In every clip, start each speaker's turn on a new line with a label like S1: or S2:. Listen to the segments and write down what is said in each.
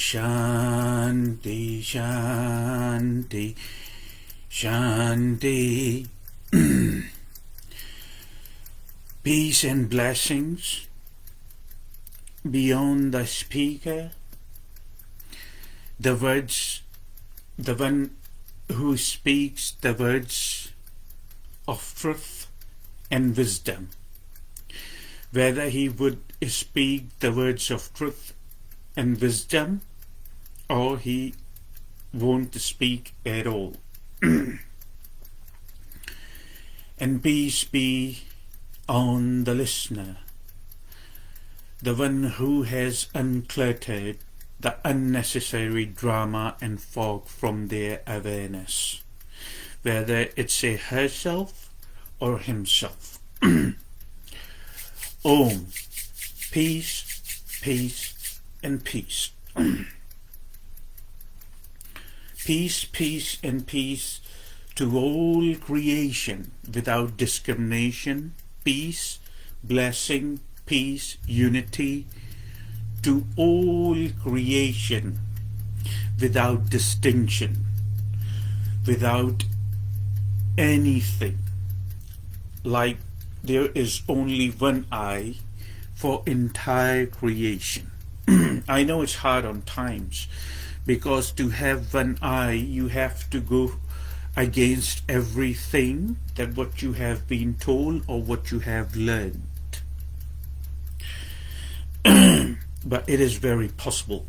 S1: Shanti, Shanti, Shanti. Peace and blessings beyond the speaker, the words, the one who speaks the words of truth and wisdom, whether he would speak the words of truth and wisdom or he won't speak at all. And peace be on the listener, the one who has uncluttered the unnecessary drama and fog from their awareness, whether it's a herself or himself. Om, peace, peace, and peace. Peace, peace, and peace to all creation without discrimination. Peace, blessing, peace, unity to all creation without distinction, without anything. Like there is only one I for entire creation. I know it's hard on times, because to have one I, you have to go against everything that what you have been told or what you have learned. But it is very possible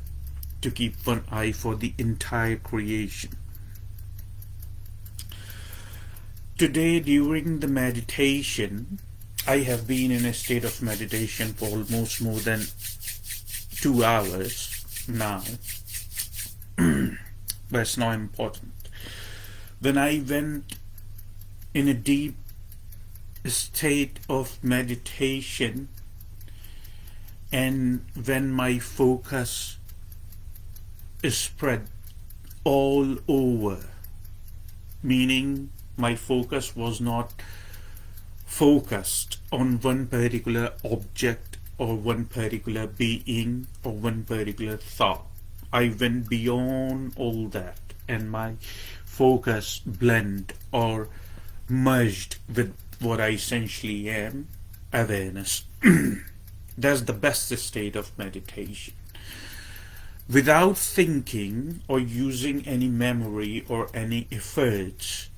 S1: to keep one eye for the entire creation. Today during the meditation, I have been in a state of meditation for almost more than 2 hours now. But it's not important. When I went in a deep state of meditation, and when my focus is spread all over, meaning my focus was not focused on one particular object or one particular being or one particular thought. I went beyond all that, and my focus blend or merged with what I essentially am, awareness. That's the best state of meditation. Without thinking or using any memory or any efforts,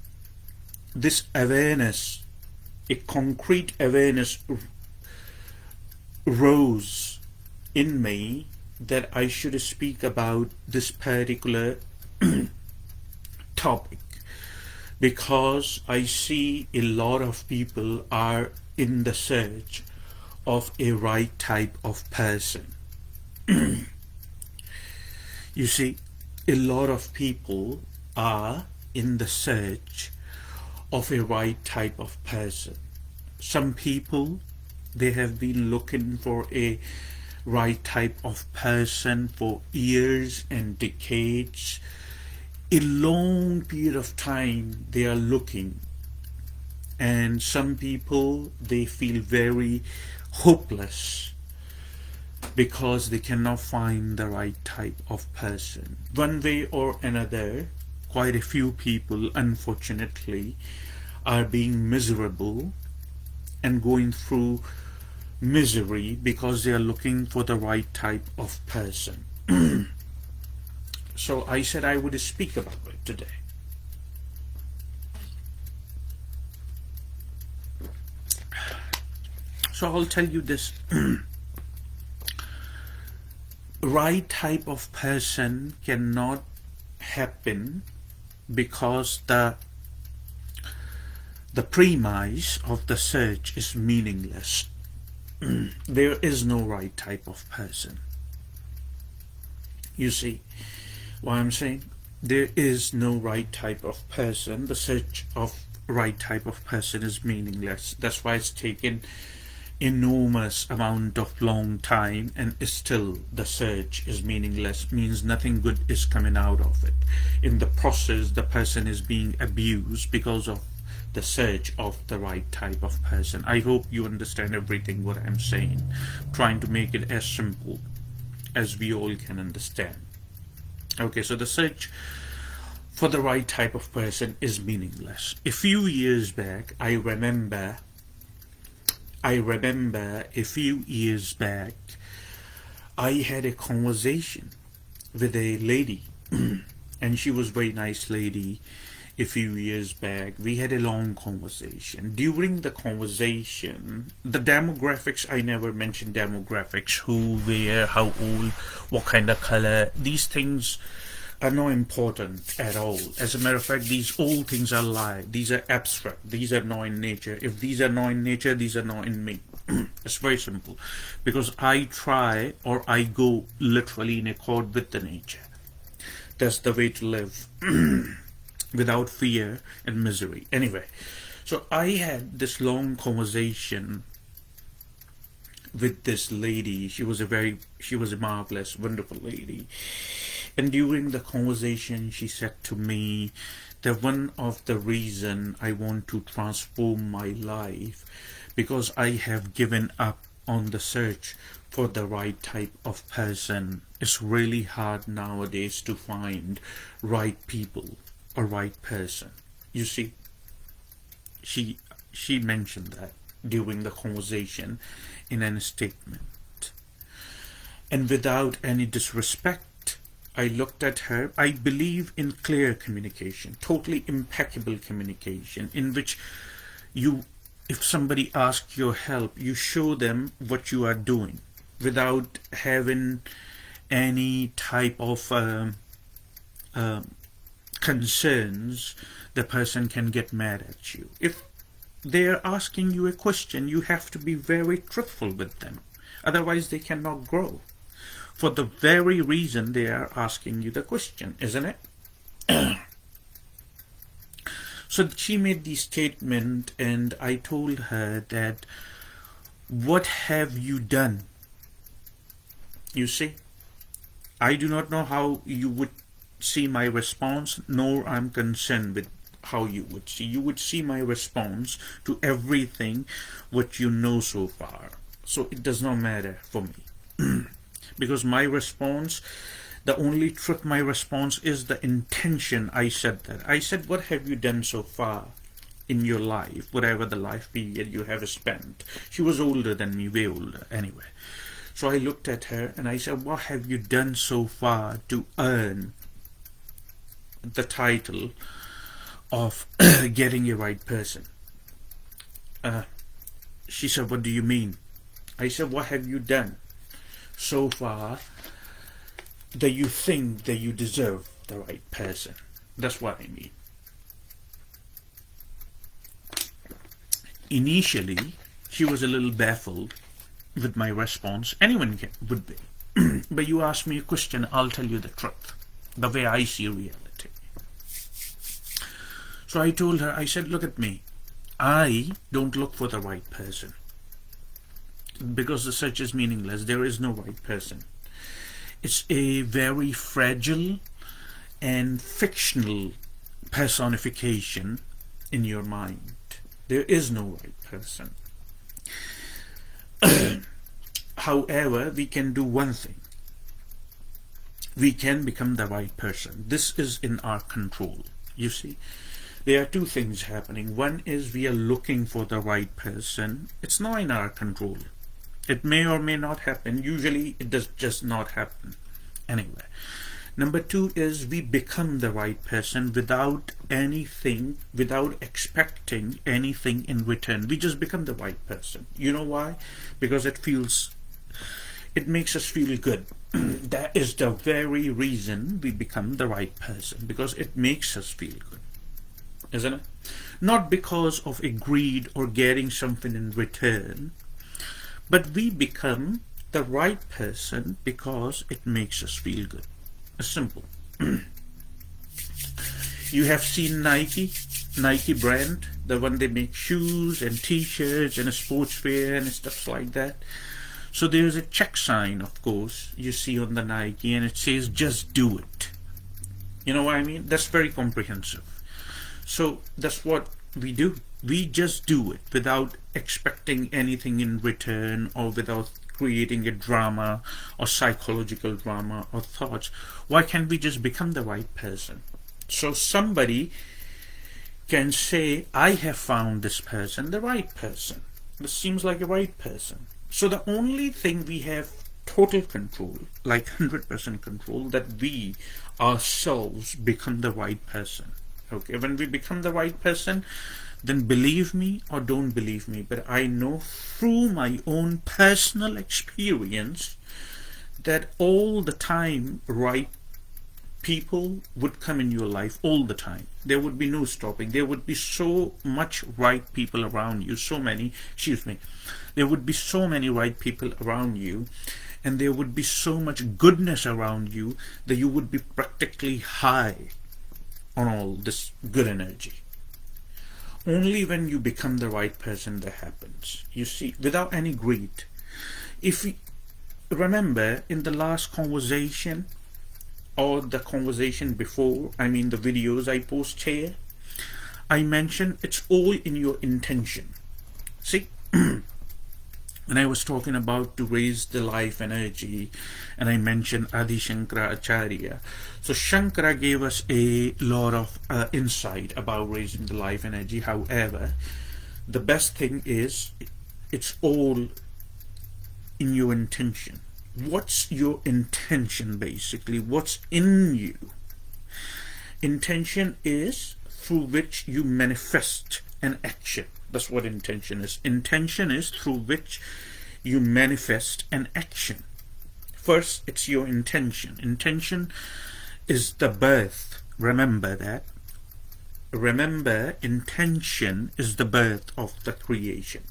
S1: this awareness, a concrete awareness, rose in me that I should speak about this particular topic, because I see a lot of people are in the search of a right type of person. You see, a lot of people are in the search of a right type of person. Some people, they have been looking for a right type of person for years and decades. A long period of time they are looking, and some people, they feel very hopeless because they cannot find the right type of person. One way or another, quite a few people, unfortunately, are being miserable and going through misery because they are looking for the right type of person. So I said I would speak about it today. So I'll tell you this. Right type of person cannot happen because the premise of the search is meaningless. There is no right type of person. You see what I'm saying? There is no right type of person. The search of right type of person is meaningless. That's why it's taken enormous amount of long time, and still the search is meaningless. Means nothing good is coming out of it. In the process, the person is being abused because of the search of the right type of person. I hope you understand everything what I'm saying, trying to make it as simple as we all can understand. Okay, so the search for the right type of person is meaningless. A few years back, I remember a few years back, I had a conversation with a lady, and she was a very nice lady. A few years back, we had a long conversation. During the conversation, the demographics, I never mentioned demographics, who, where, how old, what kind of color, these things are not important at all. As a matter of fact, these all things are lie. These are abstract. These are not in nature. If these are not in nature, these are not in me. It's very simple. Because I try, or I go literally in accord with the nature. That's the way to live. Without fear and misery. Anyway, so I had this long conversation with this lady. She was a marvelous, wonderful lady. And during the conversation, she said to me that one of the reason I want to transform my life, because I have given up on the search for the right type of person. It's really hard nowadays to find right people or right person. You see, she mentioned that during the conversation in a statement. And without any disrespect, I looked at her. I believe in clear communication, totally impeccable communication, in which you, if somebody asks your help, you show them what you are doing without having any type of concerns. The person can get mad at you. If they're asking you a question, you have to be very truthful with them. Otherwise, they cannot grow. For the very reason they are asking you the question, isn't it? So she made the statement, and I told her that, what have you done? You see, I do not know how you would see my response, nor I'm concerned with how you would see. You would see my response to everything what you know so far. So it does not matter for me. Because my response, the only truth, my response is the intention. I said that. I said, what have you done so far in your life, whatever the life period you have spent? She was older than me, way older anyway. So I looked at her and I said, what have you done so far to earn the title of getting a right person? She said, what do you mean? I said, what have you done so far that you think that you deserve the right person? That's what I mean. Initially, she was a little baffled with my response. Anyone would be. But you ask me a question, I'll tell you the truth, the way I see reality. So I told her, I said, look at me. I don't look for the right person, because the search is meaningless. There is no right person. It's a very fragile and fictional personification in your mind. There is no right person. However, we can do one thing. We can become the right person. This is in our control. You see, there are two things happening. One is we are looking for the right person. It's not in our control. It may or may not happen. Usually it does just not happen. Anyway. Number two is we become the right person without anything, without expecting anything in return. We just become the right person. You know why? Because it makes us feel good. That is the very reason we become the right person, because it makes us feel good. Isn't it? Not because of a greed or getting something in return, but we become the right person because it makes us feel good. It's simple. You have seen Nike brand, the one they make shoes and t-shirts and a sportswear and stuff like that. So there's a check sign, of course, you see on the Nike, and it says, just do it. You know what I mean? That's very comprehensive. So that's what we do. We just do it without expecting anything in return, or without creating a drama or psychological drama or thoughts? Why can't we just become the right person? So somebody can say, I have found this person, the right person. This seems like a right person. So the only thing we have total control, like 100% control, that we ourselves become the right person. Okay, when we become the right person, then believe me or don't believe me, but I know through my own personal experience that all the time right people would come in your life all the time. There would be no stopping. There would be so much right people around you, so many, excuse me, there would be so many right people around you, and there would be so much goodness around you that you would be practically high on all this good energy. Only when you become the right person that happens. You see, without any greed. If we remember in the last conversation or the conversation before, I mean the videos I post here, I mentioned it's all in your intention. See, when I was talking about to raise the life energy, and I mentioned Adi Shankara Acharya, so Shankara gave us a lot of insight about raising the life energy. However, the best thing is it's all in your intention. What's your intention basically? What's in you? Intention is through which you manifest an action. That's what intention is. Intention is through which you manifest an action. First, it's your intention. Intention is the birth. Remember that. Remember, intention is the birth of the creation.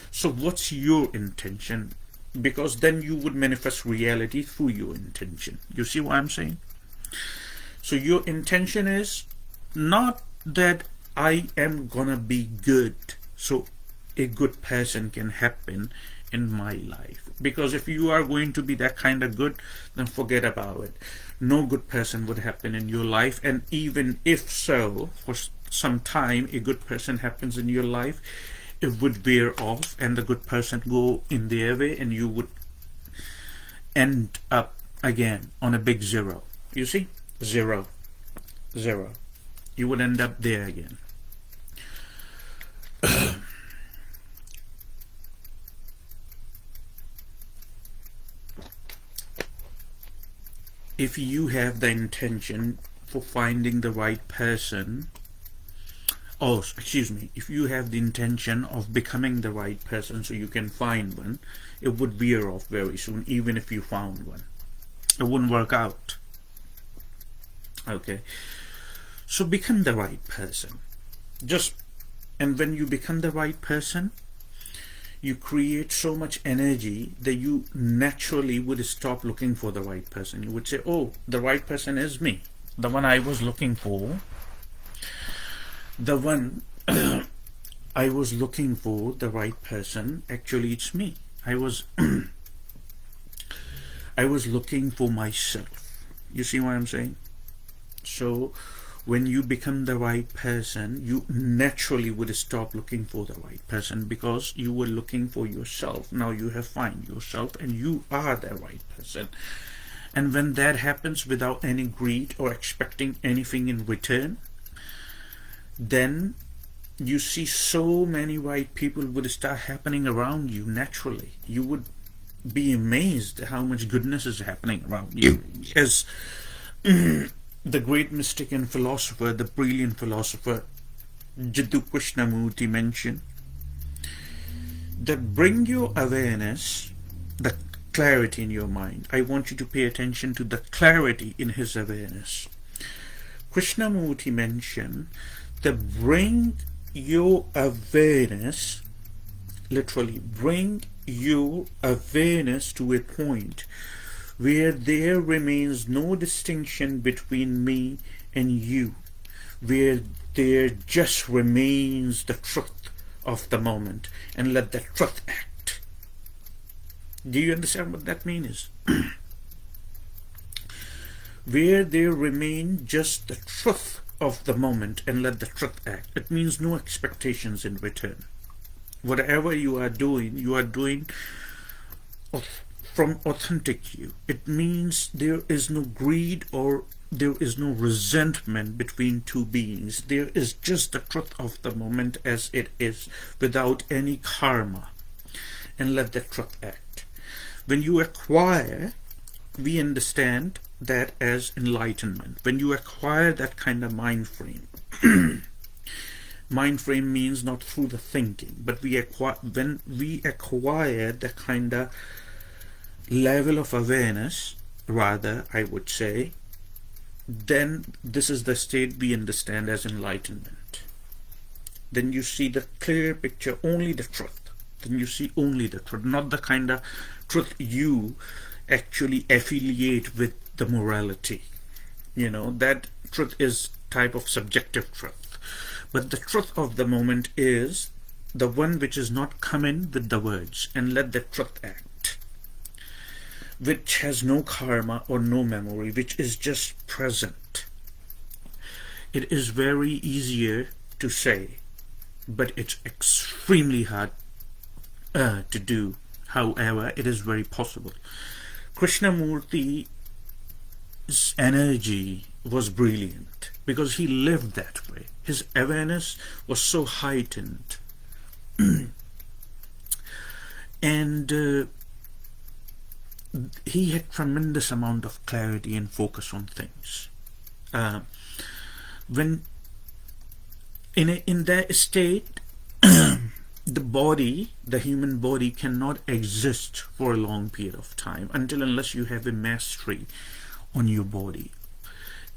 S1: So what's your intention? Because then you would manifest reality through your intention. You see what I'm saying? So your intention is not that I am gonna be good, so a good person can happen in my life. Because if you are going to be that kind of good, then forget about it. No good person would happen in your life, and even if so, for some time a good person happens in your life, it would wear off and the good person go in their way, and you would end up again on a big zero. You see? Zero. You would end up there again. If you have the intention for finding the right person, if you have the intention of becoming the right person so you can find one, it would veer off very soon. Even if you found one, it wouldn't work out. Okay, so become the right person. And when you become the right person, you create so much energy that you naturally would stop looking for the right person. You would say, oh, the right person is me, the one I was looking for. The one I was looking for, the right person, actually it's me. I was looking for myself. You see what I'm saying? So when you become the right person, you naturally would stop looking for the right person, because you were looking for yourself. Now you have found yourself and you are the right person. And when that happens without any greed or expecting anything in return, then you see so many right people would start happening around you naturally. You would be amazed at how much goodness is happening around you. As the great mystic and philosopher, the brilliant philosopher Jiddu Krishnamurti mentioned, that bring your awareness, the clarity in your mind. I want you to pay attention to the clarity in his awareness. Krishnamurti mentioned that bring your awareness, literally bring your awareness to a point where there remains no distinction between me and you, where there just remains the truth of the moment, and let the truth act. Do you understand what that means? Where there remain just the truth of the moment and let the truth act. It means no expectations in return. Whatever you are doing from authentic you. It means there is no greed or there is no resentment between two beings. There is just the truth of the moment as it is, without any karma, and let the truth act. When you acquire, we understand that as enlightenment. When you acquire that kind of mind frame, mind frame means not through the thinking, but when we acquire the kind of level of awareness, rather, I would say, then this is the state we understand as enlightenment. Then you see the clear picture, only the truth. Then you see only the truth, not the kind of truth you actually affiliate with the morality. That truth is type of subjective truth. But the truth of the moment is the one which is not coming with the words, and let the truth act, which has no karma or no memory, which is just present. It is very easier to say, but it's extremely hard to do. However, it is very possible. Krishnamurti's energy was brilliant because he lived that way. His awareness was so heightened. And he had tremendous amount of clarity and focus on things. When in that state, the human body cannot exist for a long period of time unless you have a mastery on your body.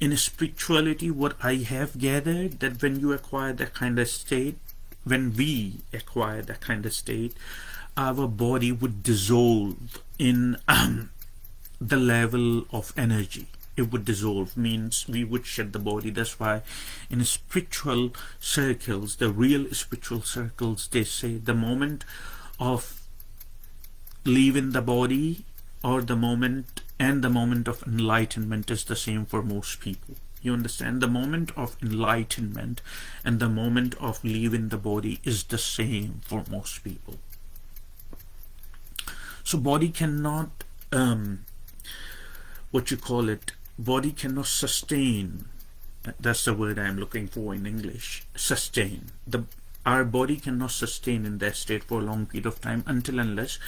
S1: In spirituality, what I have gathered, that when you acquire that kind of state, when we acquire that kind of state, our body would dissolve in the level of energy. It would dissolve, means we would shed the body. That's why in spiritual circles, the real spiritual circles, they say the moment of leaving the body, or the moment of enlightenment, is the same for most people. You understand? The moment of enlightenment and the moment of leaving the body is the same for most people. So body cannot body cannot sustain. That's the word I'm looking for in English. Sustain. Our body cannot sustain in that state for a long period of time unless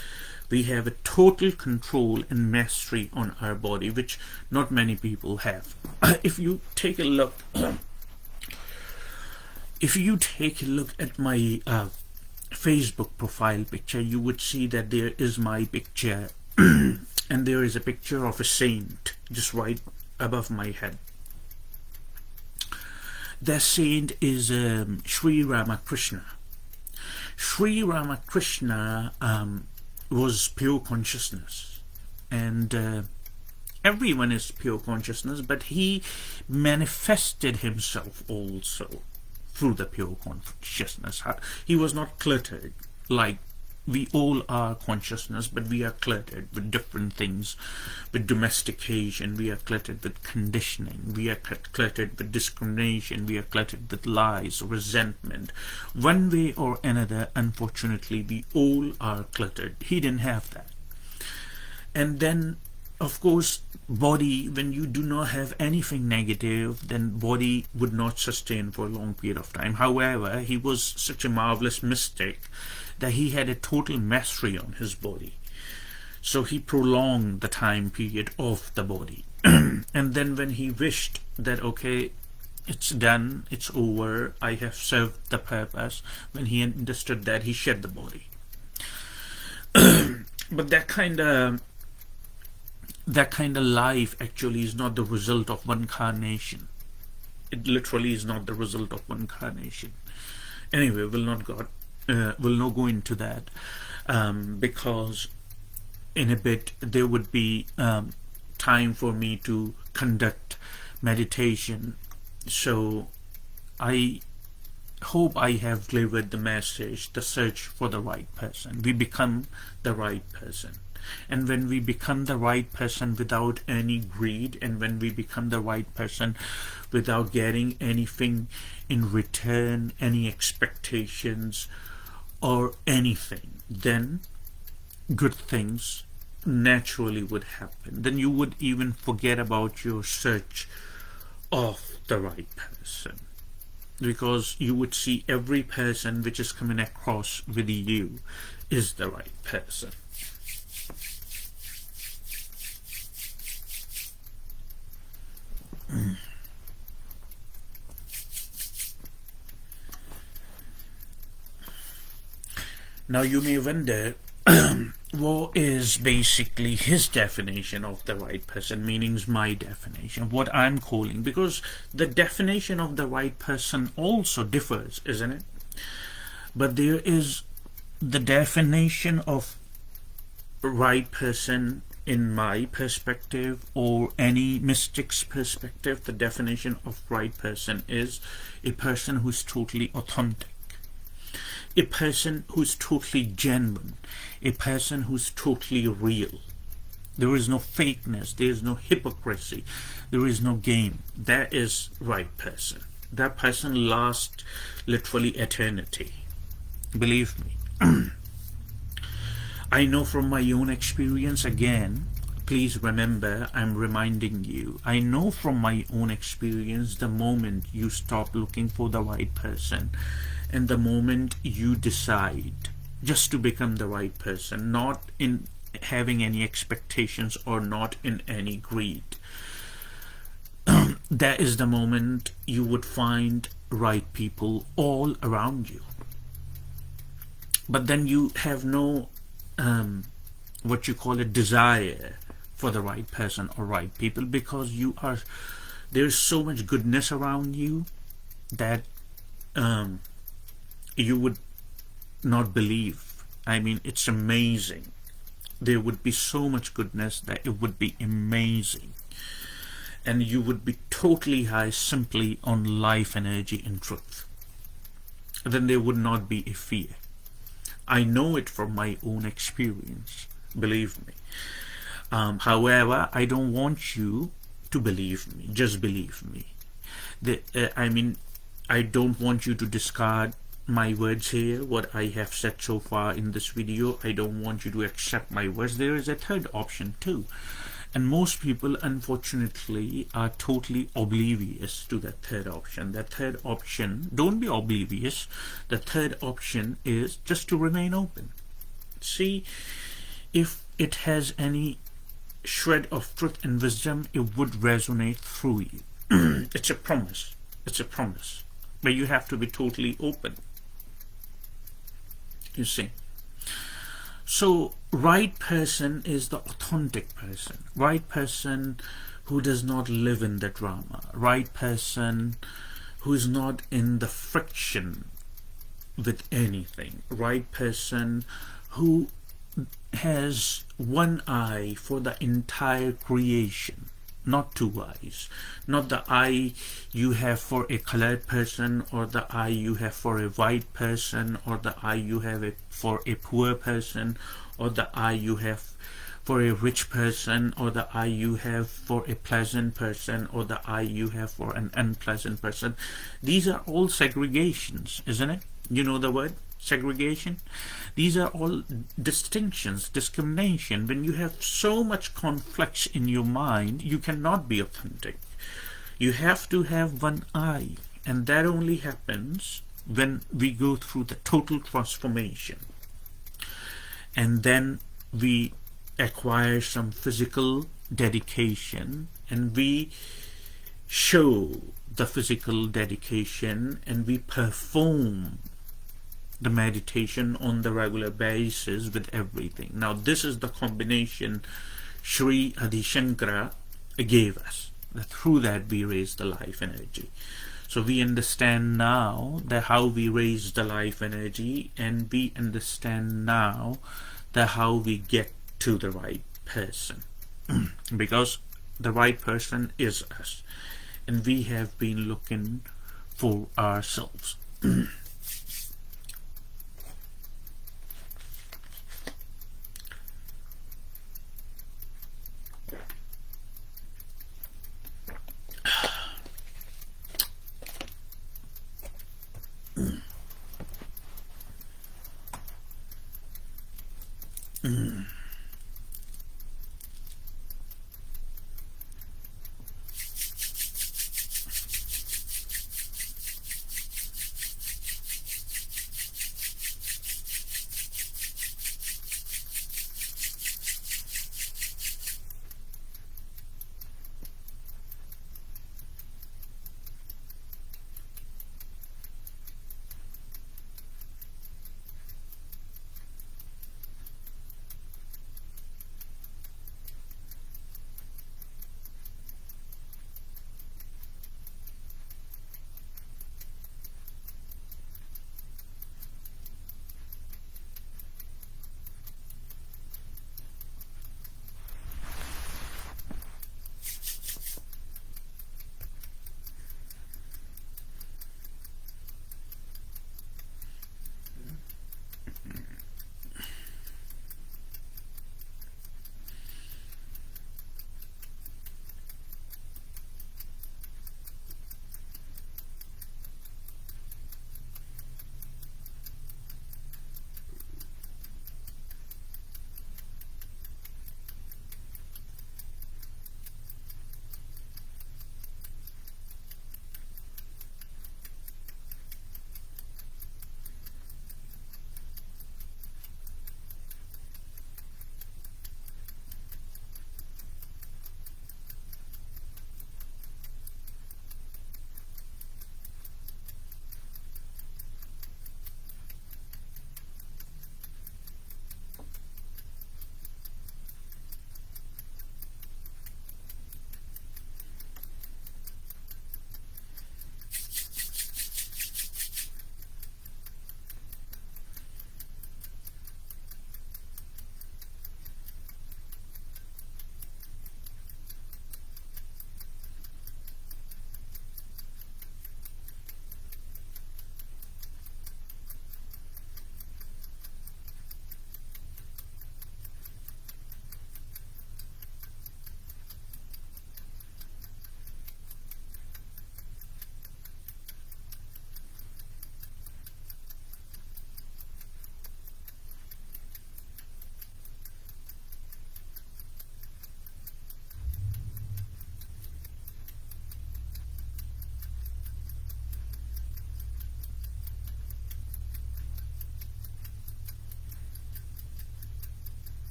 S1: we have a total control and mastery on our body, which not many people have. If you take a look at my Facebook profile picture, you would see that there is my picture and there is a picture of a saint just right above my head. That saint is Sri Ramakrishna. Sri Ramakrishna was pure consciousness, and everyone is pure consciousness, but he manifested himself also through the pure consciousness. He was not cluttered like we all are consciousness, but we are cluttered with different things, with domestication, we are cluttered with conditioning, we are cluttered with discrimination, we are cluttered with lies, resentment. One way or another, unfortunately, we all are cluttered. He didn't have that. And then, of course, body, when you do not have anything negative, then body would not sustain for a long period of time. However, he was such a marvelous mystic that he had a total mastery on his body. So he prolonged the time period of the body. And then when he wished that, okay, it's done, it's over, I have served the purpose, when he understood that, he shed the body. But that kind of life actually is not the result of one carnation. It literally is not the result of one carnation. Anyway, we'll not go into that, because in a bit there would be time for me to conduct meditation. So I hope I have delivered the message, the search for the right person. We become the right person. And when we become the right person without any greed, and when we become the right person without getting anything in return, any expectations or anything, then good things naturally would happen. Then you would even forget about your search of the right person, because you would see every person which is coming across with you is the right person. Now you may wonder, what is basically his definition of the right person, meaning my definition, what I'm calling, because the definition of the right person also differs, isn't it? But there is the definition of right person in my perspective, or any mystic's perspective. The definition of right person is a person who's totally authentic, a person who's totally genuine, a person who's totally real. There is no fakeness, there is no hypocrisy, there is no game. That is right person. That person lasts literally eternity. Believe me. I know from my own experience, again, please remember, I'm reminding you, I know from my own experience, the moment you stop looking for the right person, and the moment you decide just to become the right person, not in having any expectations or not in any greed, that is the moment you would find right people all around you. But then you have no what you call a desire for the right person or right people, because there's so much goodness around you that you would not believe. I mean, it's amazing. There would be so much goodness that it would be amazing, and you would be totally high simply on life, energy and truth. Then there would not be a fear. I know it from my own experience, believe me. However, I don't want you to believe me, just believe me. I don't want you to discard my words here, what I have said so far in this video. I don't want you to accept my words. There is a third option too. And most people, unfortunately, are totally oblivious to that third option. That third option, don't be oblivious. The third option is just to remain open. See, if it has any shred of truth and wisdom, it would resonate through you. It's a promise. It's a promise. But you have to be totally open. You see. So, right person is the authentic person. Right person who does not live in the drama. Right person who is not in the friction with anything. Right person who has one eye for the entire creation. Not two eyes. Not the eye you have for a colored person, or the eye you have for a white person, or the eye you have for a poor person, or the eye you have for a rich person, or the eye you have for a pleasant person, or the eye you have for an unpleasant person. These are all segregations, isn't it? You know the word? Segregation. These are all distinctions, discrimination. When you have so much conflicts in your mind, you cannot be authentic. You have to have one eye, and that only happens when we go through the total transformation, and then we acquire some physical dedication, and we show the physical dedication, and we perform the meditation on the regular basis with everything. Now this is the combination Sri Adi Shankara gave us. That through that we raise the life energy. So we understand now that how we raise the life energy, and we understand now that how we get to the right person. Because the right person is us, and we have been looking for ourselves.